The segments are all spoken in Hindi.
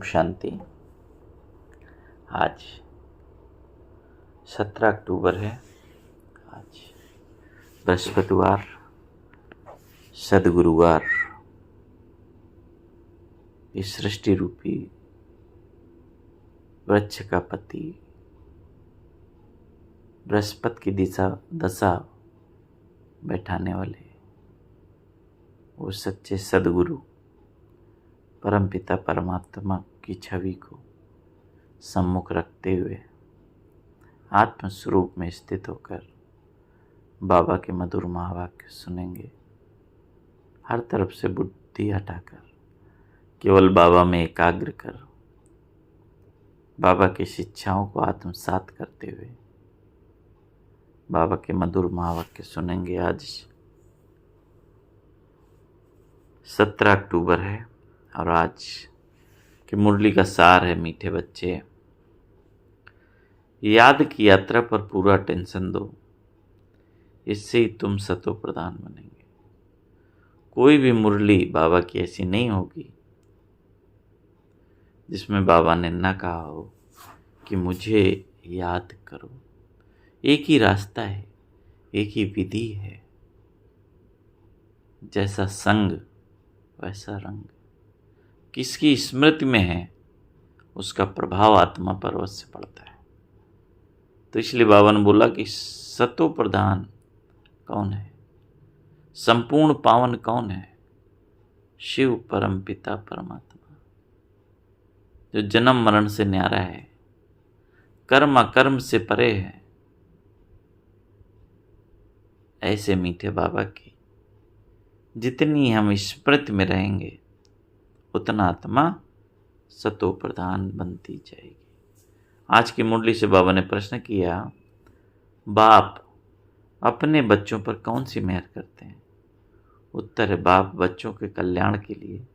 शांति। आज 17 अक्टूबर है। आज बृहस्पतिवार, सदगुरुवार। इस सृष्टि रूपी वृक्ष का पति बृहस्पति की दशा बैठाने वाले वो सच्चे सदगुरु परमपिता परमात्मा की छवि को सम्मुख रखते हुए आत्म स्वरूप में स्थित होकर बाबा के मधुर महावाक्य सुनेंगे। हर तरफ से बुद्धि हटाकर केवल बाबा में एकाग्र कर बाबा की शिक्षाओं को आत्मसात करते हुए बाबा के मधुर महावाक्य सुनेंगे। आज 17 अक्टूबर है और आज की मुरली का सार है, मीठे बच्चे, याद की यात्रा पर पूरा टेंशन दो, इससे ही तुम सतो प्रधान बनेंगे। कोई भी मुरली बाबा की ऐसी नहीं होगी जिसमें बाबा ने ना कहा हो कि मुझे याद करो। एक ही रास्ता है, एक ही विधि है, जैसा संग वैसा रंग। किसकी स्मृति में है उसका प्रभाव आत्मा पर अवश्य पड़ता है। तो इसलिए बाबा ने बोला कि सतो प्रधान कौन है, संपूर्ण पावन कौन है? शिव परम पिता परमात्मा, जो जन्म मरण से न्यारा है, कर्म अकर्म से परे है। ऐसे मीठे बाबा की जितनी हम स्मृति में रहेंगे उतना आत्मा सतो प्रधान बनती जाएगी। आज की मुरली से बाबा ने प्रश्न किया, बाप अपने बच्चों पर कौन सी मेहर करते हैं? उत्तर है, बाप बच्चों के कल्याण के लिए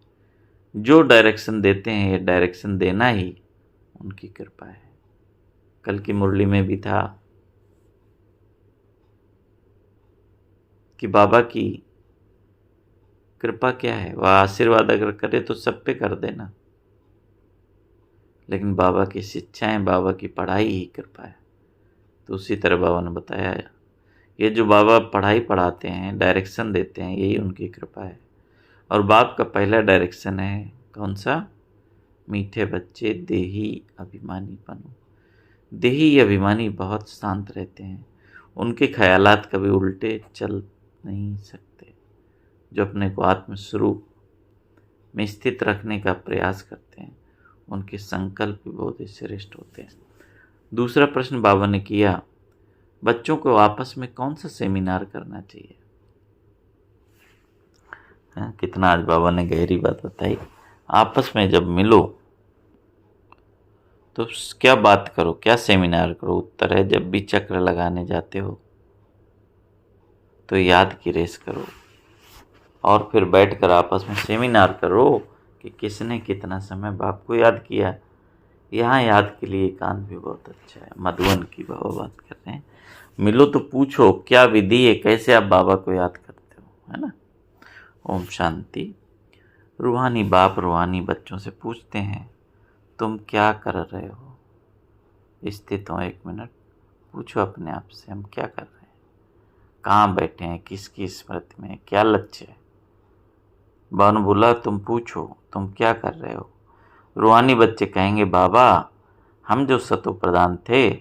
जो डायरेक्शन देते हैं, ये डायरेक्शन देना ही उनकी कृपा है। कल की मुरली में भी था कि बाबा की कृपा क्या है, वह आशीर्वाद अगर करे तो सब पे कर देना, लेकिन बाबा की शिक्षाएं, बाबा की पढ़ाई ही कृपा है। तो उसी तरह बाबा ने बताया, ये जो बाबा पढ़ाई पढ़ाते हैं, डायरेक्शन देते हैं, यही उनकी कृपा है। और बाप का पहला डायरेक्शन है कौन सा? मीठे बच्चे देही अभिमानी बनो। देही अभिमानी बहुत शांत रहते हैं, उनके ख्यालात कभी उल्टे चल नहीं सकते। जो अपने को आत्म स्वरूप में स्थित रखने का प्रयास करते हैं, उनके संकल्प भी बहुत ही श्रेष्ठ होते हैं। दूसरा प्रश्न बाबा ने किया, बच्चों को आपस में कौन सा सेमिनार करना चाहिए? कितना आज बाबा ने गहरी बात बताई। आपस में जब मिलो तो क्या बात करो, क्या सेमिनार करो? उत्तर है, जब भी चक्र लगाने जाते हो तो याद की रेस करो और फिर बैठकर आपस में सेमिनार करो कि किसने कितना समय बाप को याद किया। यहाँ याद के लिए एकांत भी बहुत अच्छा है। मधुबन की बाबा बात कर रहे हैं, मिलो तो पूछो क्या विधि है, कैसे आप बाबा को याद करते हो, है ना। ओम शांति। रूहानी बाप रूहानी बच्चों से पूछते हैं, तुम क्या कर रहे हो? स्थित हो, 1 मिनट पूछो अपने आप से, हम क्या कर रहे हैं, कहाँ बैठे हैं, किसकी स्मृति में, क्या लक्ष्य है? बाबा ने बोला, तुम पूछो तुम क्या कर रहे हो। रूहानी बच्चे कहेंगे, बाबा हम जो सतो प्रधान थे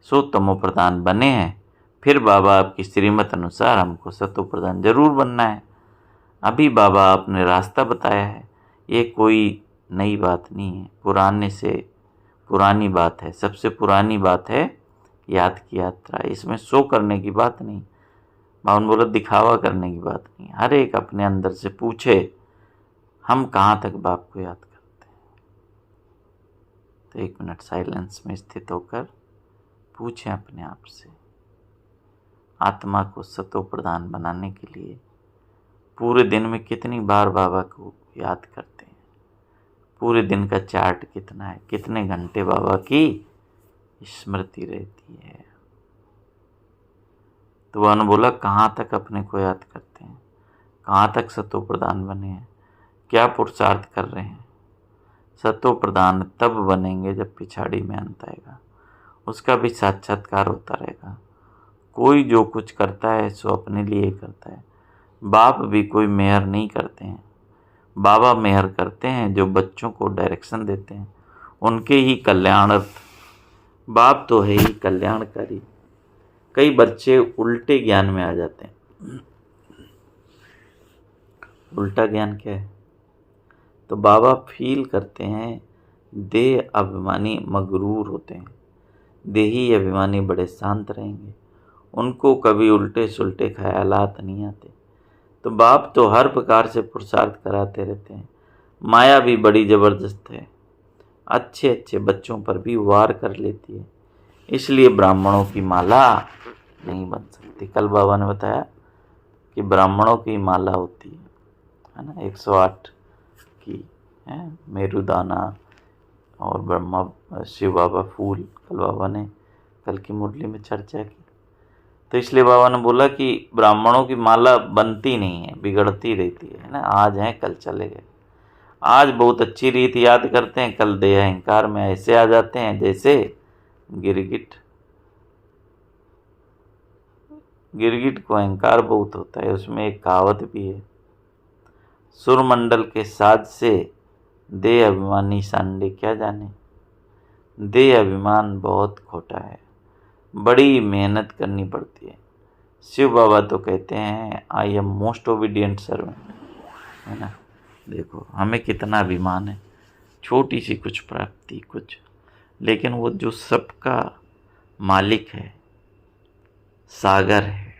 सो तमो प्रधान बने हैं। फिर बाबा आपकी श्रीमत अनुसार हमको सतो प्रधान जरूर बनना है। अभी बाबा आपने रास्ता बताया है, ये कोई नई बात नहीं है, पुराने से पुरानी बात है। सबसे पुरानी बात है याद की यात्रा, इसमें शो करने की बात नहीं। बाबा ने बोला दिखावा करने की बात नहीं। हर एक अपने अंदर से पूछे, हम कहाँ तक बाप को याद करते हैं। तो 1 मिनट साइलेंस में स्थित होकर पूछें अपने आप से, आत्मा को सतो प्रधान बनाने के लिए पूरे दिन में कितनी बार बाबा को याद करते हैं? पूरे दिन का चार्ट कितना है, कितने घंटे बाबा की स्मृति रहती है? तो वह ने बोला, कहाँ तक अपने को याद करते हैं, कहाँ तक सतो प्रधान बने हैं, क्या पुरुषार्थ कर रहे हैं? सतो प्रधान तब बनेंगे जब पिछाड़ी में अंत आएगा। उसका भी साक्षात्कार होता रहेगा। कोई जो कुछ करता है सो अपने लिए करता है। बाप भी कोई मेहर नहीं करते हैं, बाबा मेहर करते हैं जो बच्चों को डायरेक्शन देते हैं, उनके ही कल्याणार्थ। बाप तो है ही कल्याणकारी। कई बच्चे उल्टे ज्ञान में आ जाते हैं। उल्टा ज्ञान क्या है? तो बाबा फील करते हैं देह अभिमानी मगरूर होते हैं, देही अभिमानी बड़े शांत रहेंगे, उनको कभी उल्टे सुल्टे ख्यालात नहीं आते। तो बाप तो हर प्रकार से पुरुषार्थ कराते रहते हैं। माया भी बड़ी ज़बरदस्त है, अच्छे अच्छे बच्चों पर भी वार कर लेती है, इसलिए ब्राह्मणों की माला नहीं बन सकती। कल बाबा ने बताया कि ब्राह्मणों की माला होती है ना, 108 की है, मेरुदाना और ब्रह्मा शिव बाबा फूल। कल बाबा ने कल की मुरली में चर्चा की। तो इसलिए बाबा ने बोला कि ब्राह्मणों की माला बनती नहीं है, बिगड़ती रहती है ना। आज हैं कल चले गए। आज बहुत अच्छी रीत याद करते हैं, कल देह अहंकार में ऐसे आ जाते हैं जैसे गिरगिट। गिरगिट को अहंकार बहुत होता है। उसमें एक कहावत भी है, सुरमंडल के साज से देह अभिमानी सांडे क्या जाने। देह अभिमान बहुत खोटा है, बड़ी मेहनत करनी पड़ती है। शिव बाबा तो कहते हैं I am most obedient servant, है ना। देखो हमें कितना अभिमान है, छोटी सी कुछ प्राप्ति कुछ, लेकिन वो जो सबका मालिक है, सागर है,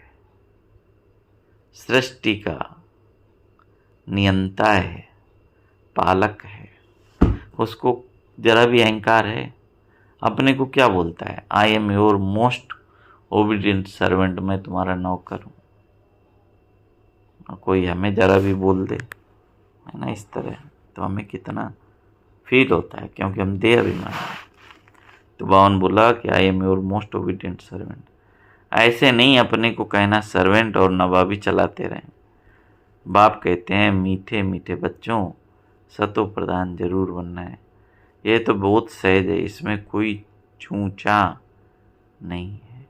सृष्टि का नियंता है, पालक है, उसको जरा भी अहंकार है? अपने को क्या बोलता है? I am your most obedient servant, मैं तुम्हारा नौकर हूँ। कोई हमें जरा भी बोल दे, है ना, इस तरह, तो हमें कितना फील होता है, क्योंकि हम देह अभिमान है। तो बावन बोला कि I am your most obedient servant. ऐसे नहीं अपने को कहना सर्वेंट और नवाबी चलाते रहें। बाप कहते हैं मीठे मीठे बच्चों, सतो प्रधान जरूर बनना है। ये तो बहुत सहज है, इसमें कोई चूचा नहीं है।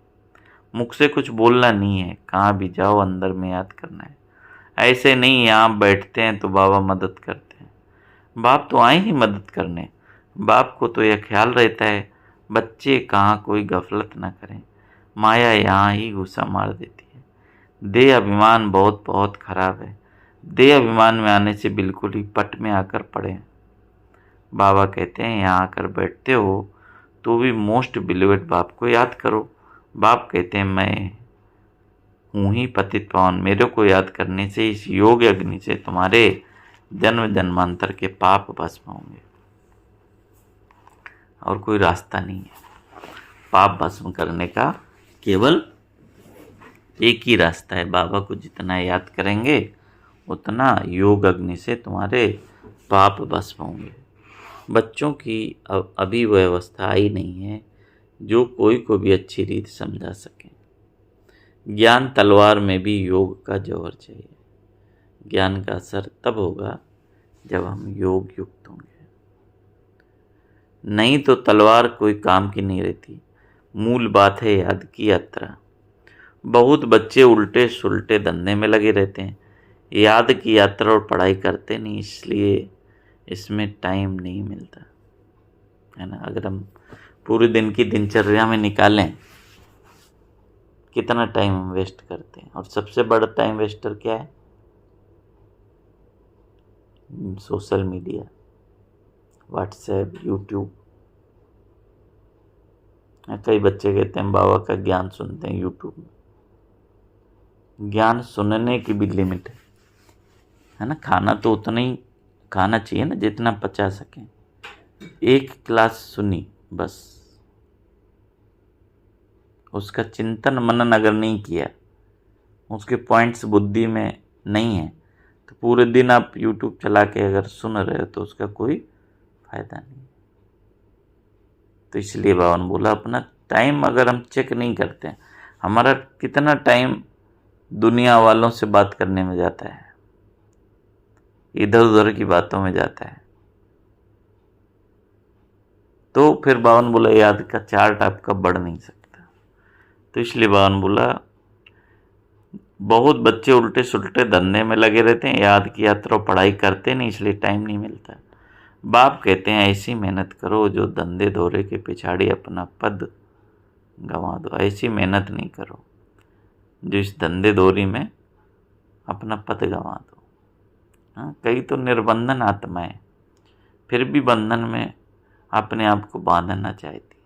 मुख से कुछ बोलना नहीं है, कहाँ भी जाओ अंदर में याद करना है। ऐसे नहीं यहाँ बैठते हैं तो बाबा मदद करते हैं। बाप तो आए ही मदद करने। बाप को तो यह ख्याल रहता है बच्चे कहाँ कोई गफलत ना करें, माया यहाँ ही घुसा मार देती है। देह अभिमान बहुत बहुत खराब है। देह अभिमान में आने से बिल्कुल ही पट में आकर पड़े। बाबा कहते हैं यहाँ आकर बैठते हो तो भी मोस्ट बिलीवेड बाप को याद करो। बाप कहते हैं मैं हूँ ही पतित पावन, मेरे को याद करने से, इस योग अग्नि से तुम्हारे जन्म जन्मांतर के पाप भस्म होंगे, और कोई रास्ता नहीं है। पाप भस्म करने का केवल एक ही रास्ता है। बाबा को जितना याद करेंगे उतना योग अग्नि से तुम्हारे पाप भस्म होंगे। बच्चों की अभी वह अवस्था आई नहीं है जो कोई को भी अच्छी रीत समझा सके। ज्ञान तलवार में भी योग का जौहर चाहिए। ज्ञान का असर तब होगा जब हम योग युक्त होंगे, नहीं तो तलवार कोई काम की नहीं रहती। मूल बात है याद की यात्रा। बहुत बच्चे उल्टे सुलटे धंधे में लगे रहते हैं, याद की यात्रा और पढ़ाई करते नहीं, इसलिए इसमें टाइम नहीं मिलता, है ना। अगर हम पूरे दिन की दिनचर्या में निकालें कितना टाइम हम वेस्ट करते हैं, और सबसे बड़ा टाइम वेस्टर क्या है? Social media, WhatsApp, YouTube. कई बच्चे कहते हैं बाबा का ज्ञान सुनते हैं यूट्यूब में। ज्ञान सुनने की भी लिमिट है ना। खाना तो उतना ही खाना चाहिए ना जितना पचा सके। एक क्लास सुनी बस, उसका चिंतन मनन अगर नहीं किया, उसके पॉइंट्स बुद्धि में नहीं है, तो पूरे दिन आप यूट्यूब चला के अगर सुन रहे हो तो उसका कोई फायदा नहीं। तो इसलिए बाबा ने बोला अपना टाइम अगर हम चेक नहीं करते हैं, हमारा कितना टाइम दुनिया वालों से बात करने में जाता है, इधर उधर की बातों में जाता है, तो फिर बावन बोला याद का चार्ट आपका बढ़ नहीं सकता। तो इसलिए बावन बोला बहुत बच्चे उल्टे सुलटे धंधे में लगे रहते हैं, याद की यात्रा पढ़ाई करते नहीं, इसलिए टाइम नहीं मिलता। बाप कहते हैं ऐसी मेहनत करो जो धंधे दौरे के पिछाड़ी अपना पद गंवा दो। ऐसी मेहनत नहीं करो जो इस धंधे दौरी में अपना पद गंवा दो। हाँ, कई तो निर्बंधन आत्माएं फिर भी बंधन में अपने आप को बांधना चाहती।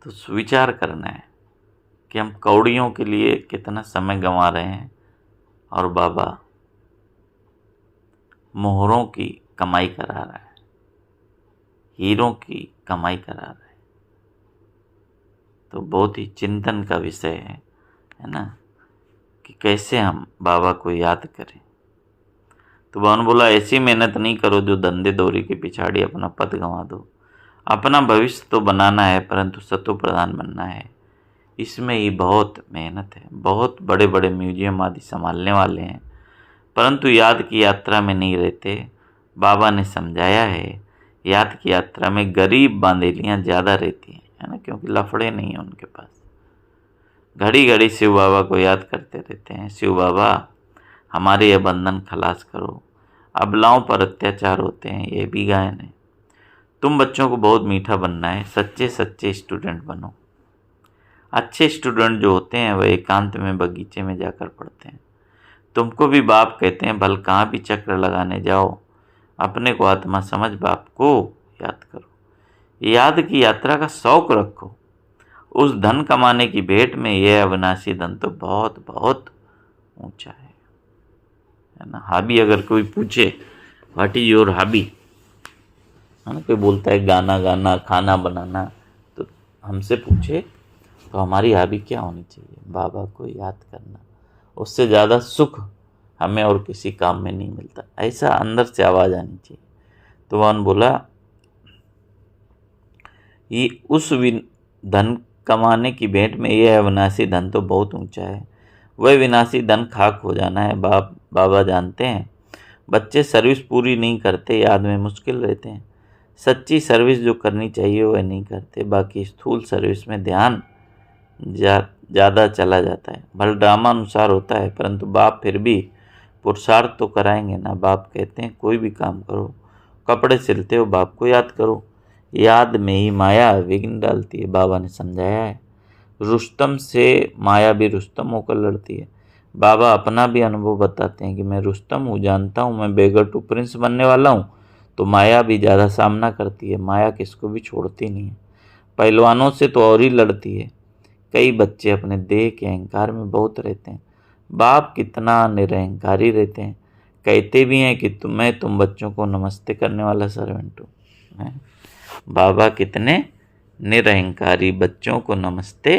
तो सुविचार करना है कि हम कौड़ियों के लिए कितना समय गंवा रहे हैं और बाबा मोहरों की कमाई करा रहा है, हीरों की कमाई करा रहा है। तो बहुत ही चिंतन का विषय है ना, कि कैसे हम बाबा को याद करें। तो भगवान बोला ऐसी मेहनत नहीं करो जो धंधे दौरी के पिछाड़ी अपना पद गंवा दो। अपना भविष्य तो बनाना है परंतु सतो प्रधान बनना है, इसमें ही बहुत मेहनत है। बहुत बड़े बड़े म्यूजियम आदि संभालने वाले हैं परंतु याद की यात्रा में नहीं रहते। बाबा ने समझाया है याद की यात्रा में गरीब बांदेलियाँ ज़्यादा रहती हैं, है ना, क्योंकि लफड़े नहीं हैं उनके पास। घड़ी घड़ी शिव बाबा को याद करते रहते हैं, शिव बाबा हमारे ये बंधन खलास करो, अबलाओं पर अत्याचार होते हैं, ये भी गायन है। तुम बच्चों को बहुत मीठा बनना है, सच्चे सच्चे स्टूडेंट बनो। अच्छे स्टूडेंट जो होते हैं वह एकांत में बगीचे में जाकर पढ़ते हैं। तुमको भी बाप कहते हैं भल कहाँ भी चक्र लगाने जाओ, अपने को आत्मा समझ बाप को याद करो। याद की यात्रा का शौक रखो। उस धन कमाने की भेंट में यह अविनाशी धन तो बहुत बहुत ऊंचा है ना। हॉबी अगर कोई पूछे व्हाट इज योर हॉबी, है ना, कोई बोलता है गाना गाना, खाना बनाना, तो हमसे पूछे तो हमारी हॉबी क्या होनी चाहिए? बाबा को याद करना। उससे ज़्यादा सुख हमें और किसी काम में नहीं मिलता, ऐसा अंदर से आवाज़ आनी चाहिए। तो वन बोला ये उस धन कमाने की भेंट में यह अविनाशी धन तो बहुत ऊंचा है, वह विनाशी धन खाक हो जाना है। बाबा जानते हैं बच्चे सर्विस पूरी नहीं करते, याद में मुश्किल रहते हैं। सच्ची सर्विस जो करनी चाहिए वह नहीं करते, बाकी स्थूल सर्विस में ध्यान ज़्यादा चला जाता है। भले ड्रामा अनुसार होता है परंतु बाप फिर भी पुरुषार्थ तो कराएंगे ना। बाप कहते हैं कोई भी काम करो, कपड़े सिलते हो बाप को याद करो, याद में ही माया विघ्न डालती है। बाबा ने समझाया है रुस्तम से माया भी रुस्तम होकर लड़ती है। बाबा अपना भी अनुभव बताते हैं कि मैं रुस्तम हूँ, जानता हूँ मैं बेगर टू प्रिंस बनने वाला हूँ, तो माया भी ज़्यादा सामना करती है। माया किसको भी छोड़ती नहीं है, पहलवानों से तो और ही लड़ती है। कई बच्चे अपने देह के अहंकार में बहुत रहते हैं, बाप कितना निरहंकारी रहते हैं। कहते भी हैं कि मैं तुम बच्चों को नमस्ते करने वाला सर्वेंट हूँ। बाबा कितने निरहंकारी बच्चों को नमस्ते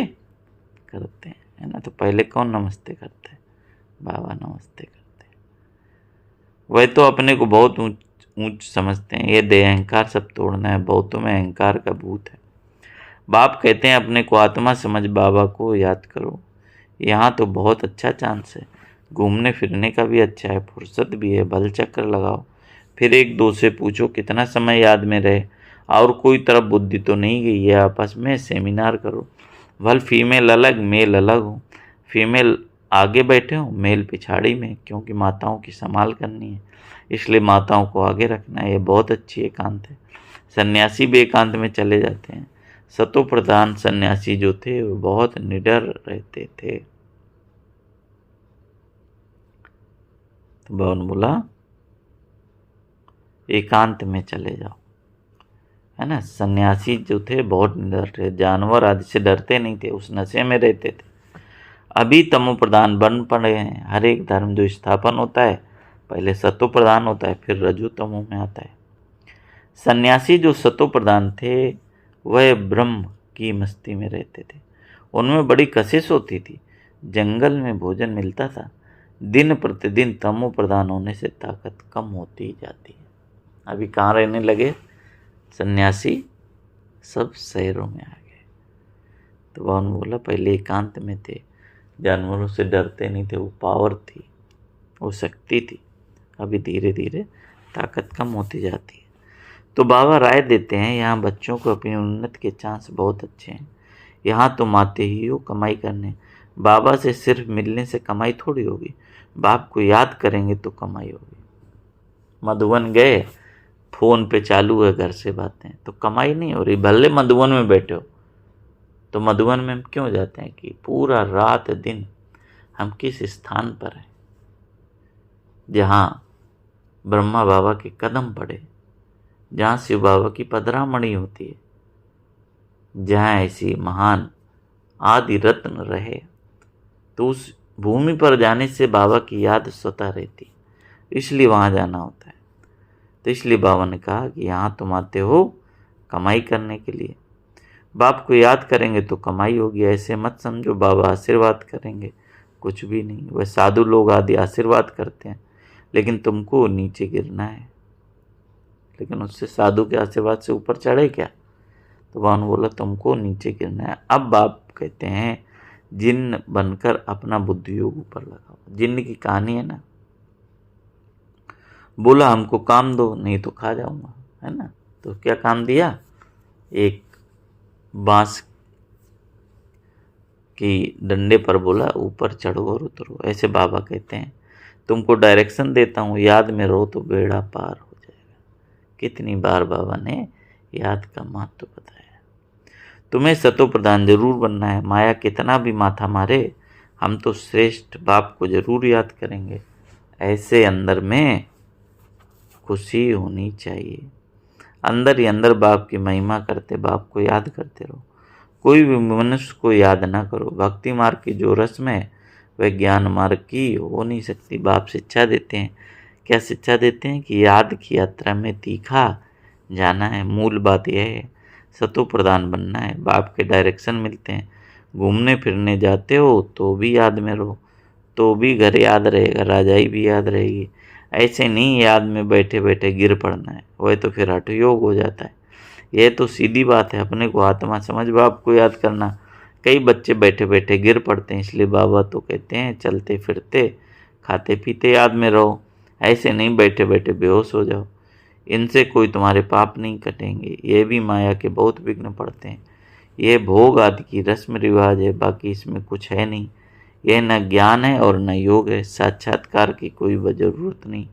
करते हैं, है ना। तो पहले कौन नमस्ते करते हैं? बाबा नमस्ते करते हैं। वह तो अपने को बहुत ऊंच समझते हैं। ये देह अहंकार सब तोड़ना है, बहुतों में अहंकार का भूत है। बाप कहते हैं अपने को आत्मा समझ बाबा को याद करो। यहाँ तो बहुत अच्छा चांस है, घूमने फिरने का भी अच्छा है, फुर्सत भी है, भल चक्कर लगाओ। फिर एक दो से पूछो कितना समय याद में रहे, और कोई तरफ बुद्धि तो नहीं गई है। आपस में सेमिनार करो, भल फीमेल अलग मेल अलग हो, फीमेल आगे बैठे हो मेल पिछाड़ी में, क्योंकि माताओं की संभाल करनी है, इसलिए माताओं को आगे रखना है। ये बहुत अच्छी एकांत है। सन्यासी भी एकांत में चले जाते हैं। सतो प्रधान सन्यासी जो थे वो बहुत निडर रहते थे। तो भगवान बोला एकांत में चले जाओ, है ना। सन्यासी जो थे बहुत निडर थे, जानवर आदि से डरते नहीं थे, उस नशे में रहते थे। अभी तमो प्रधान बन पड़े हैं। हर एक धर्म जो स्थापन होता है पहले सतो प्रधान होता है, फिर रजो तमो में आता है। सन्यासी जो सतो प्रधान थे वह ब्रह्म की मस्ती में रहते थे, उनमें बड़ी कशिश होती थी, जंगल में भोजन मिलता था। दिन प्रतिदिन तमो प्रधान होने से ताकत कम होती जाती है। अभी कहाँ रहने लगे सन्यासी? सब शहरों में आ गए। तो भगवान बोला पहले एकांत में थे, जानवरों से डरते नहीं थे, वो पावर थी, वो शक्ति थी। अभी धीरे धीरे ताकत कम होती जाती है। तो बाबा राय देते हैं, यहाँ बच्चों को अपनी उन्नति के चांस बहुत अच्छे हैं। यहाँ तुम आते ही हो कमाई करने। बाबा से सिर्फ मिलने से कमाई थोड़ी होगी, बाप को याद करेंगे तो कमाई होगी। मधुबन गए, फोन पे चालू है घर से बातें, तो कमाई नहीं हो रही। भले मधुबन में बैठे हो, तो मधुबन में हम क्यों जाते हैं कि पूरा रात दिन हम किस स्थान पर हैं जहाँ ब्रह्मा बाबा के कदम पड़े, जहाँ शिव बाबा की पधरामणि होती है, जहाँ ऐसी महान आदि रत्न रहे। तो उस भूमि पर जाने से बाबा की याद स्वतः रहती, इसलिए वहाँ जाना होता है। तो इसलिए बाबा ने कहा कि यहाँ तुम आते हो कमाई करने के लिए, बाप को याद करेंगे तो कमाई होगी। ऐसे मत समझो बाबा आशीर्वाद करेंगे, कुछ भी नहीं। वह साधु लोग आदि आशीर्वाद करते हैं, लेकिन तुमको नीचे गिरना है। लेकिन उससे साधु के आशीर्वाद से ऊपर चढ़े क्या? तो भगवान बोला तुमको नीचे गिरना है। अब बाप कहते हैं जिन्न बनकर अपना बुद्धि योग ऊपर लगाओ। जिन्न की कहानी है ना, बोला हमको काम दो नहीं तो खा जाऊंगा, है ना। तो क्या काम दिया? एक बांस की डंडे पर बोला ऊपर चढ़ो और उतरो। ऐसे बाबा कहते हैं तुमको डायरेक्शन देता हूँ, याद में रहो तो बेड़ा पार हो जाएगा। कितनी बार बाबा ने याद का महत्व बताया। तुम्हें सतो प्रधान जरूर बनना है, माया कितना भी माथा मारे, हम तो श्रेष्ठ बाप को जरूर याद करेंगे। ऐसे अंदर में खुशी होनी चाहिए, अंदर ही अंदर बाप की महिमा करते, बाप को याद करते रहो। कोई भी मनुष्य को याद ना करो। भक्ति मार्ग की जो रस्म है वह ज्ञान मार्ग की हो नहीं सकती। बाप शिक्षा देते हैं, क्या शिक्षा देते हैं कि याद की यात्रा में तीखा जाना है। मूल बात यह है, सतो प्रधान बनना है, बाप के डायरेक्शन मिलते हैं। घूमने फिरने जाते हो तो भी याद में रहो, तो भी घर याद रहेगा, राजाई भी याद रहेगी। ऐसे नहीं याद में बैठे बैठे गिर पड़ना है, वह तो फिर हठ योग हो जाता है। यह तो सीधी बात है, अपने को आत्मा समझ बाप को याद करना। कई बच्चे बैठे बैठे गिर पड़ते हैं, इसलिए बाबा तो कहते हैं चलते फिरते खाते पीते याद में रहो। ऐसे नहीं बैठे बैठे बेहोश हो जाओ, इनसे कोई तुम्हारे पाप नहीं कटेंगे। ये भी माया के बहुत विघ्न पड़ते हैं। ये भोग आदि की रस्म रिवाज है, बाकी इसमें कुछ है नहीं। यह न ज्ञान है और न योग है। साक्षात्कार की कोई ज़रूरत नहीं।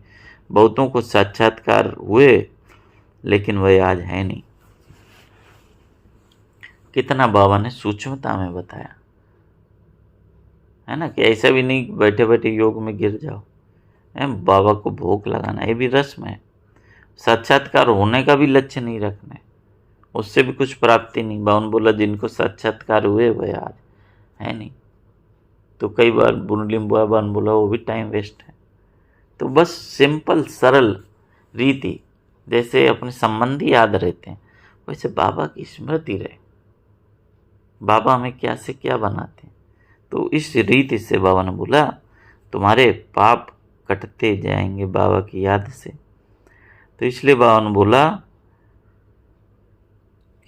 बहुतों को साक्षात्कार हुए लेकिन वह आज है नहीं। कितना बाबा ने सूक्ष्मता में बताया है ना, कि ऐसा भी नहीं बैठे बैठे योग में गिर जाओ। बाबा को भोग लगाना ये भी रस्म है। साक्षात्कार होने का भी लक्ष्य नहीं रखना है, उससे भी कुछ प्राप्ति नहीं। बावन बोला जिनको साक्षात्कार हुए वह आज है नहीं। तो कई बार बावन बोला वो भी टाइम वेस्ट है। तो बस सिंपल सरल रीति, जैसे अपने संबंधी याद रहते हैं वैसे बाबा की स्मृति रहे। बाबा हमें क्या से क्या बनाते हैं, तो इस रीति से बाबा ने बोला तुम्हारे पाप कटते जाएंगे बाबा की याद से। तो इसलिए बाबा ने बोला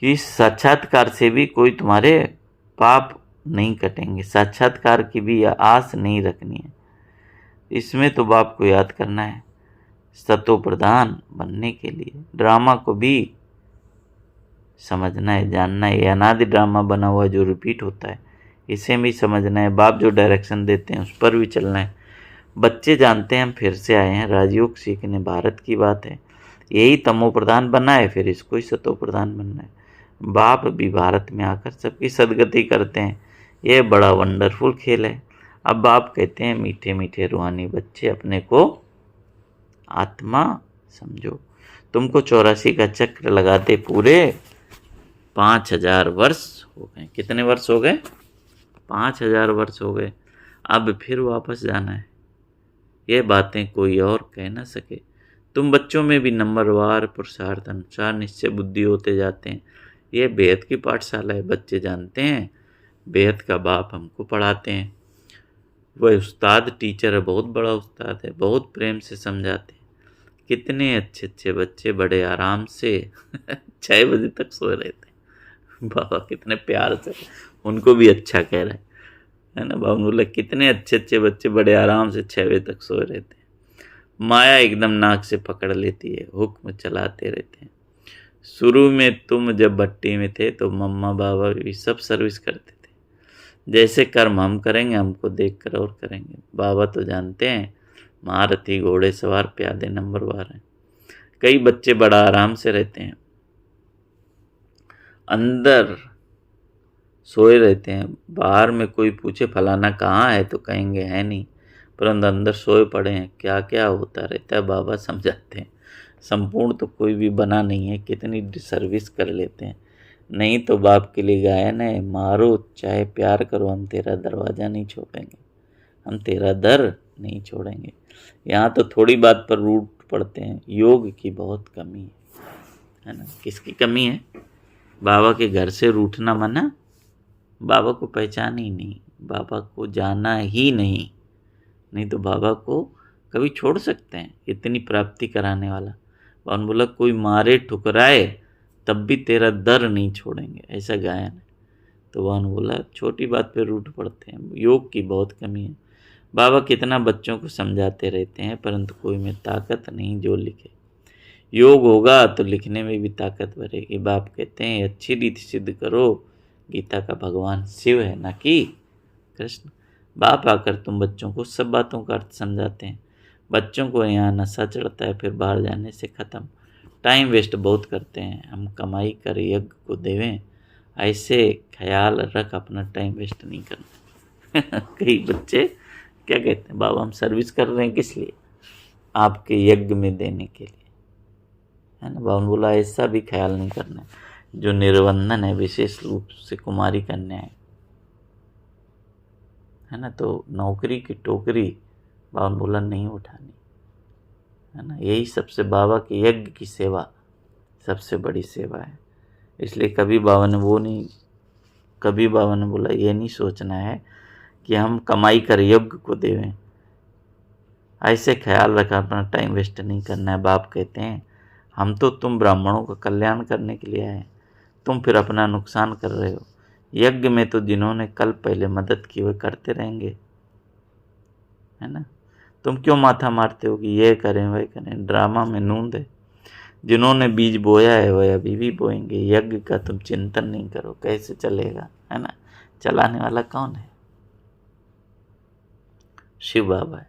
कि साक्षात्कार से भी कोई तुम्हारे पाप नहीं कटेंगे, साक्षात्कार की भी आस नहीं रखनी है। इसमें तो बाप को याद करना है। सतो प्रधान बनने के लिए ड्रामा को भी समझना है, जानना है। अनादि ड्रामा बना हुआ जो रिपीट होता है, इसे भी समझना है। बाप जो डायरेक्शन देते हैं उस पर भी चलना है। बच्चे जानते हैं हम फिर से आए हैं राजयोग सीखने, भारत की बात है। यही तमो प्रधान बनना है, फिर इसको ही सतो प्रधान बनना है। बाप भी भारत में आकर सबकी सदगति करते हैं, यह बड़ा वंडरफुल खेल है। अब बाप कहते हैं मीठे मीठे रूहानी बच्चे अपने को आत्मा समझो। तुमको 84 का चक्र लगाते पूरे 5000 वर्ष हो गए। कितने वर्ष हो गए? 5000 वर्ष हो गए। अब फिर वापस जाना है। ये बातें कोई और कह ना सके। तुम बच्चों में भी नंबरवार पुरुषार्थ अनुसार निश्चय बुद्धि होते जाते हैं। ये बेहद की पाठशाला है। बच्चे जानते हैं बेहद का बाप हमको पढ़ाते हैं। वह उस्ताद टीचर है, बहुत बड़ा उस्ताद है, बहुत प्रेम से समझाते हैं। कितने अच्छे अच्छे बच्चे बड़े आराम से 6 बजे तक सोए रहते हैं। बाबा कितने प्यार से उनको भी अच्छा कह रहे है ना। बाबा बोला कितने अच्छे अच्छे बच्चे बड़े आराम से 6 बजे तक सोए रहते हैं। माया एकदम नाक से पकड़ लेती है, हुक्म चलाते रहते हैं। शुरू में तुम जब भट्टी में थे तो मम्मा बाबा भी सब सर्विस करते थे। जैसे कर्म हम करेंगे हमको देख कर और करेंगे। बाबा तो जानते हैं महारथी घोड़े सवार प्यादे नंबरवार हैं। कई बच्चे बड़ा आराम से रहते हैं, अंदर सोए रहते हैं। बाहर में कोई पूछे फलाना कहाँ है तो कहेंगे है नहीं, परंतु अंदर सोए पड़े हैं। क्या क्या होता रहता है बाबा समझाते हैं। संपूर्ण तो कोई भी बना नहीं है, कितनी सर्विस कर लेते हैं। नहीं तो बाप के लिए गायन है, मारो चाहे प्यार करो हम तेरा दरवाज़ा नहीं छोड़ेंगे, हम तेरा दर नहीं छोड़ेंगे। यहाँ तो थोड़ी बात पर रूठ पड़ते हैं। योग की बहुत कमी है ना। किसकी कमी है? बाबा के घर से रूठना मना, बाबा को पहचान ही नहीं, बाबा को जाना ही नहीं। नहीं तो बाबा को कभी छोड़ सकते हैं, इतनी प्राप्ति कराने वाला। बाबा ने बोला कोई मारे ठुकराए तब भी तेरा दर नहीं छोड़ेंगे, ऐसा गायन है। तो बाबा ने बोला छोटी बात पे रूठ पड़ते हैं, योग की बहुत कमी है। बाबा कितना बच्चों को समझाते रहते हैं, परंतु कोई में ताकत नहीं जो लिखे। योग होगा तो लिखने में भी ताकत बढ़ेगी। बाप कहते हैं अच्छी रीति सिद्ध करो, गीता का भगवान शिव है ना कि कृष्ण। बाप आकर तुम बच्चों को सब बातों का अर्थ समझाते हैं। बच्चों को यहाँ नशा चढ़ता है, फिर बाहर जाने से ख़त्म। टाइम वेस्ट बहुत करते हैं। हम कमाई कर यज्ञ को देवें, ऐसे ख्याल रख अपना टाइम वेस्ट नहीं करना। कई बच्चे क्या कहते हैं, बाबा हम सर्विस कर रहे हैं किस लिए? आपके यज्ञ में देने के लिए, है ना। बाबा ने बोला ऐसा भी ख्याल नहीं करना है। जो निर्वंधन है विशेष रूप से कुमारी कन्या है ना, तो नौकरी की टोकरी बाबा ने बोला नहीं उठानी, है ना। यही सबसे बाबा के यज्ञ की सेवा सबसे बड़ी सेवा है। इसलिए कभी बाबा ने बोला ये नहीं सोचना है कि हम कमाई कर यज्ञ को देवें, ऐसे ख्याल रखा अपना टाइम वेस्ट नहीं करना है। बाप कहते हैं हम तो तुम ब्राह्मणों का कल्याण करने के लिए आए, तुम फिर अपना नुकसान कर रहे हो। यज्ञ में तो जिन्होंने कल पहले मदद की वे करते रहेंगे, है ना। तुम क्यों माथा मारते हो कि ये करें वह करें? ड्रामा में नूंद है। जिन्होंने बीज बोया है वह अभी भी बोएंगे। यज्ञ का तुम चिंतन नहीं करो, कैसे चलेगा, है ना। चलाने वाला कौन है? शिव बाबा है,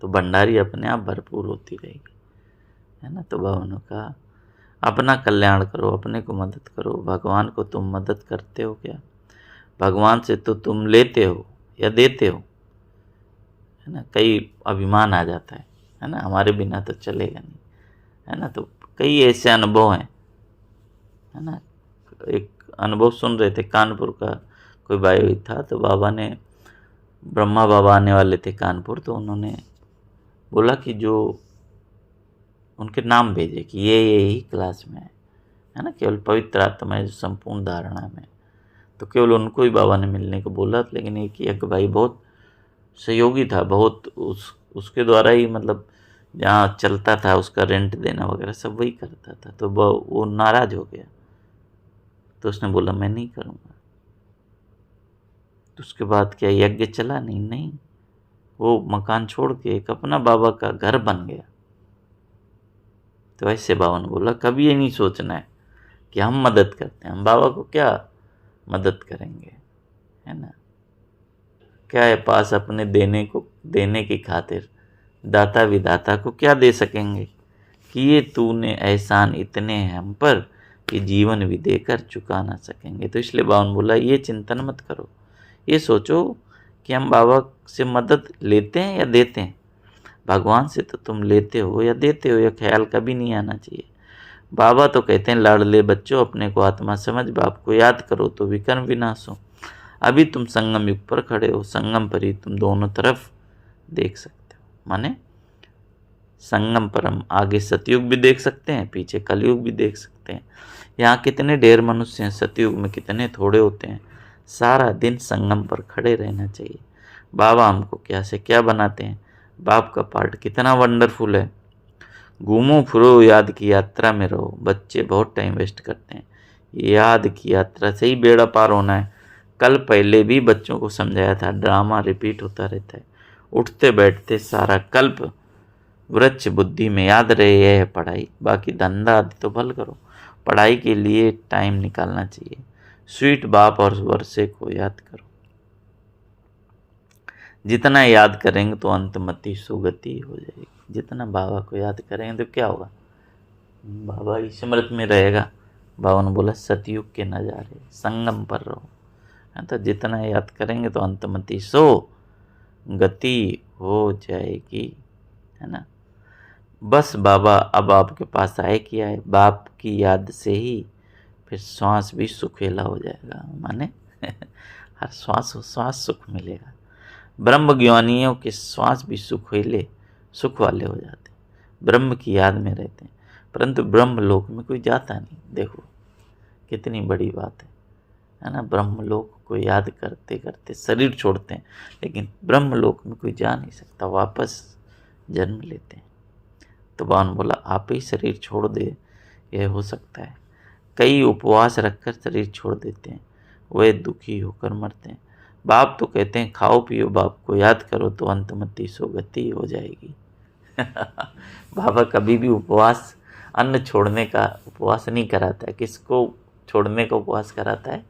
तो भंडारी अपने आप भरपूर होती रहेगी, है ना। तो बाबा ने कहा अपना कल्याण करो, अपने को मदद करो। भगवान को तुम मदद करते हो क्या? भगवान से तो तुम लेते हो या देते हो, है ना। कई अभिमान आ जाता है ना, हमारे बिना तो चलेगा नहीं, है ना। तो कई ऐसे अनुभव हैं, है ना। एक अनुभव सुन रहे थे, कानपुर का कोई भाई था, तो बाबा ने, ब्रह्मा बाबा आने वाले थे कानपुर, तो उन्होंने बोला कि जो उनके नाम भेजे कि ये ही क्लास में है ना। केवल पवित्र आत्मा है जो संपूर्ण धारणा में, तो केवल उनको ही बाबा ने मिलने को बोला। लेकिन एक भाई बहुत सहयोगी था, बहुत उसके द्वारा ही मतलब जहाँ चलता था उसका रेंट देना वगैरह सब वही करता था। तो वो नाराज़ हो गया, तो उसने बोला मैं नहीं करूँगा। तो उसके बाद क्या यज्ञ चला? नहीं, वो मकान छोड़ के एक अपना बाबा का घर बन गया। तो ऐसे बाबा ने बोला कभी ये नहीं सोचना है कि हम मदद करते हैं, हम बाबा को क्या मदद करेंगे, है ना। क्या है पास अपने देने की खातिर, दाता विदाता को क्या दे सकेंगे कि ये तूने एहसान इतने हैं हम पर कि जीवन भी देकर चुका ना सकेंगे। तो इसलिए बाबा ने बोला ये चिंतन मत करो, ये सोचो कि हम बाबा से मदद लेते हैं या देते हैं। भगवान से तो तुम लेते हो या देते हो, यह ख्याल कभी नहीं आना चाहिए। बाबा तो कहते हैं लाडले बच्चों अपने को आत्मा समझ, बाप को याद करो तो विकर्म विनाश हो। अभी तुम संगम युग पर खड़े हो, संगम पर ही तुम दोनों तरफ देख सकते हो। माने संगम पर हम आगे सतयुग भी देख सकते हैं, पीछे कलयुग भी देख सकते हैं। यहाँ कितने ढेर मनुष्य हैं, सतयुग में कितने थोड़े होते हैं। सारा दिन संगम पर खड़े रहना चाहिए। बाबा हमको क्या से क्या बनाते हैं, बाप का पार्ट कितना वंडरफुल है। घूमो फिरो याद की यात्रा में रहो। बच्चे बहुत टाइम वेस्ट करते हैं, याद की यात्रा से ही बेड़ा पार होना है। कल पहले भी बच्चों को समझाया था, ड्रामा रिपीट होता रहता है। उठते बैठते सारा कल्प वृक्ष बुद्धि में याद रहे, यह है पढ़ाई, बाकी धंधा आदि तो भल करो। पढ़ाई के लिए टाइम निकालना चाहिए। स्वीट बाप और वर्षे को याद करो। जितना याद करेंगे तो अंतमति सुगति हो जाएगी। जितना बाबा को याद करेंगे तो क्या होगा, बाबा स्मृति में रहेगा। बाबा ने बोला सतयुग के नज़ारे संगम पर रहो, है तो जितना याद करेंगे तो अंतमति सो गति हो जाएगी, है ना। बस बाबा अब आपके पास आए किया है, बाप की याद से ही फिर श्वास भी सुखेला हो जाएगा, माने हर श्वास सुख मिलेगा। ब्रह्म ज्ञानियों के श्वास भी सुख वाले हो जाते हैं, ब्रह्म की याद में रहते हैं। परंतु ब्रह्म लोक में कोई जाता नहीं। देखो कितनी बड़ी बात है ना। ब्रह्म लोक को याद करते करते शरीर छोड़ते हैं, लेकिन ब्रह्म लोक में कोई जा नहीं सकता, वापस जन्म लेते हैं। तो बावन बोला आप ही शरीर छोड़ दे, यह हो सकता है। कई उपवास रखकर शरीर छोड़ देते हैं, वे दुखी होकर मरते हैं। बाप तो कहते हैं खाओ पियो, बाप को याद करो तो अंतमति सुगति हो जाएगी। बाबा कभी भी उपवास, अन्न छोड़ने का उपवास नहीं कराता है। किसको छोड़ने का उपवास कराता है?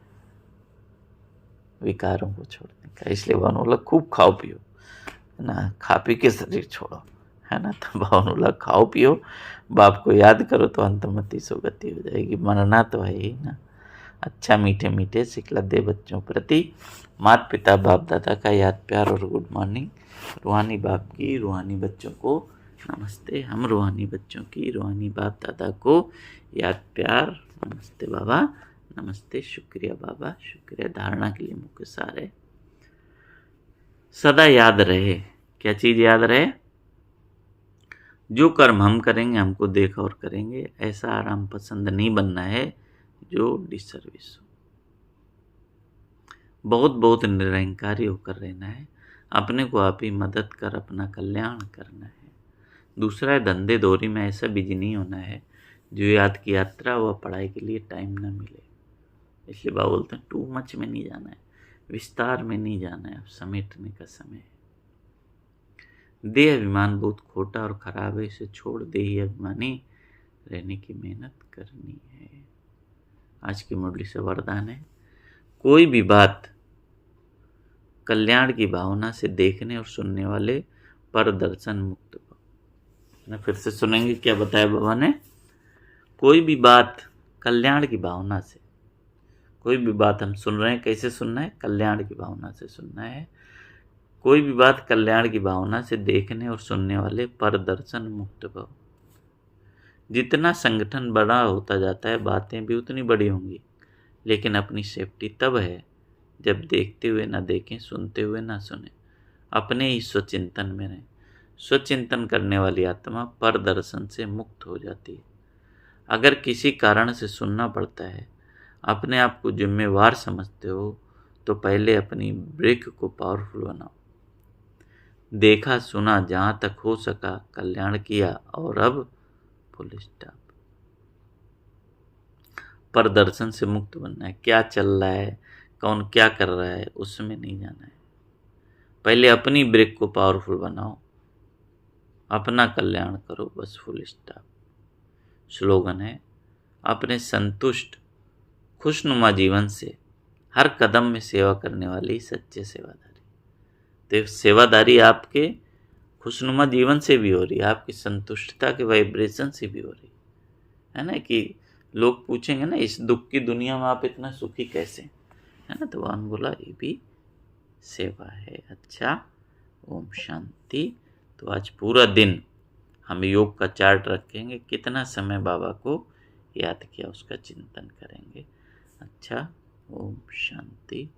विकारों को छोड़ने का। इसलिए बाबा बोला खूब खाओ पियो, है ना, खा पी के शरीर छोड़ो, है ना। तो बाबा बोला खाओ पियो, बाप को याद करो तो अंतमति सुगति हो जाएगी। मरना तो है ही ना। अच्छा मीठे मीठे सिखला दे बच्चों प्रति, माता पिता बाप दादा का याद प्यार और गुड मॉर्निंग। रूहानी बाप की रूहानी बच्चों को नमस्ते। हम रूहानी बच्चों की रूहानी बाप दादा को याद प्यार। नमस्ते बाबा, नमस्ते, शुक्रिया बाबा, शुक्रिया। धारणा के लिए मुख्य सार है सदा याद रहे। क्या चीज़ याद रहे? जो कर्म हम करेंगे हमको देख और करेंगे। ऐसा आराम पसंद नहीं बनना है जो डिसर्विस हो। बहुत बहुत निरंकारी होकर रहना है। अपने को आप ही मदद कर अपना कल्याण करना है। दूसरा है धंधे दौरी में ऐसा बिजी नहीं होना है जो याद की यात्रा व पढ़ाई के लिए टाइम ना मिले। इसलिए बाबा बोलते हैं टू मच में नहीं जाना है, विस्तार में नहीं जाना है, अब समेटने का समय है। देह अभिमान बहुत खोटा और खराब है, इसे छोड़ दे ही अभिमानी रहने की मेहनत करनी है। आज की मुरली से वरदान है, कोई भी बात कल्याण की भावना से देखने और सुनने वाले पर दर्शन मुक्त भाव। फिर से सुनेंगे क्या बताया बाबा ने। कोई भी बात कल्याण की भावना से, कोई भी बात हम सुन रहे हैं, कैसे सुनना है? कल्याण की भावना से सुनना है। कोई भी बात कल्याण की भावना से देखने और सुनने वाले पर दर्शन मुक्त भाव। जितना संगठन बड़ा होता जाता है बातें भी उतनी बड़ी होंगी, लेकिन अपनी सेफ्टी तब है जब देखते हुए ना देखें, सुनते हुए ना सुने, अपने ही स्वचिंतन में रहें। स्वचिंतन करने वाली आत्मा पर दर्शन से मुक्त हो जाती है। अगर किसी कारण से सुनना पड़ता है, अपने आप को जिम्मेवार समझते हो, तो पहले अपनी ब्रेक को पावरफुल बनाओ। देखा सुना जहाँ तक हो सका, कल्याण किया और अब फुल स्टॉप। पर दर्शन से मुक्त बनना है। क्या चल रहा है, कौन क्या कर रहा है, उसमें नहीं जाना है। पहले अपनी ब्रेक को पावरफुल बनाओ, अपना कल्याण करो, बस फुल स्टॉप। स्लोगन है, अपने संतुष्ट खुशनुमा जीवन से हर कदम में सेवा करने वाली सच्चे सेवादारी। तो सेवादारी आपके खुशनुमा जीवन से भी हो रही है, आपकी संतुष्टता के वाइब्रेशन से भी हो रही है ना। कि लोग पूछेंगे ना इस दुख की दुनिया में आप इतना सुखी कैसे, है ना। तो भगवान बोला ये भी सेवा है। अच्छा, ओम शांति। तो आज पूरा दिन हम योग का चार्ट रखेंगे, कितना समय बाबा को याद किया उसका चिंतन करेंगे। अच्छा, ओम शांति।